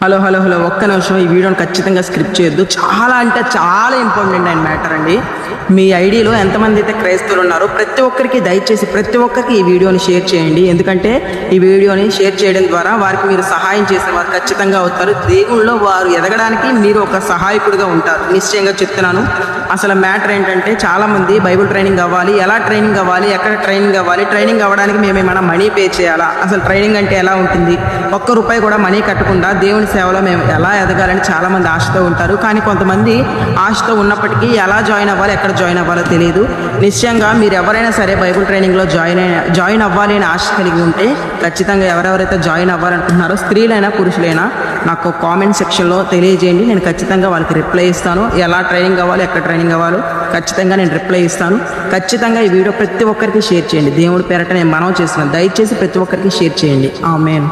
Hello hello hello ఒక్క నిమిషం ఈ వీడియోని ఖచ్చితంగా స్క్రిప్ట్ చేయొద్దు. చాలా అంటే చాలా ఇంపార్టెంట్ అయిన మ్యాటర్ అండి. మీ ఐడిలో ఎంతమంది అయితే క్రైస్తవులు ఉన్నారో ప్రతి ఒక్కరికి దయచేసి ప్రతి ఒక్కరికి ఈ వీడియోని షేర్ చేయండి. ఎందుకంటే ఈ వీడియోని షేర్ చేయడం ద్వారా వారికి మీరు సహాయం చేసిన వారు ఖచ్చితంగా అవుతారు. దేవుళ్ళలో వారు ఎదగడానికి మీరు ఒక సహాయకుడిగా ఉంటారు. నిశ్చయంగా చెప్తున్నాను. అసలు మ్యాటర్ ఏంటంటే చాలామంది బైబిల్ ట్రైనింగ్ అవ్వాలి, ఎలా ట్రైనింగ్ అవ్వాలి, ఎక్కడ ట్రైనింగ్ అవ్వాలి, ట్రైనింగ్ అవ్వడానికి మేమేమైనా మనీ పే చేయాలా, అసలు ట్రైనింగ్ అంటే ఎలా ఉంటుంది, ఒక్క రూపాయి కూడా మనీ కట్టకుండా దేవుని సేవలో మేము ఎలా ఎదగాలని చాలామంది ఆశతో ఉంటారు. కానీ కొంతమంది ఆశతో ఉన్నప్పటికీ ఎలా జాయిన్ అవ్వాలి, ఎక్కడ జాయిన్ అవ్వాలో తెలియదు. నిశ్చయంగా మీరు ఎవరైనా సరే బైబిల్ ట్రైనింగ్లో జాయిన్ అవ్వాలి అని ఆశ కలిగి ఉంటే ఖచ్చితంగా ఎవరెవరైతే జాయిన్ అవ్వాలనుకుంటున్నారో స్త్రీలైనా పురుషులైనా నాకు కామెంట్ సెక్షన్లో తెలియజేయండి. నేను ఖచ్చితంగా వాళ్ళకి రిప్లై ఇస్తాను. ఎలా ట్రైనింగ్ అవ్వాలి, ఎక్కడ ట్రైనింగ్ అవ్వాలో ఖచ్చితంగా నేను రిప్లై ఇస్తాను. ఖచ్చితంగా ఈ వీడియో ప్రతి ఒక్కరికి షేర్ చేయండి. దేవుడి పేరట నేను మనవి చేస్తున్నాను. దయచేసి ప్రతి ఒక్కరికి షేర్ చేయండి. ఆమేన్.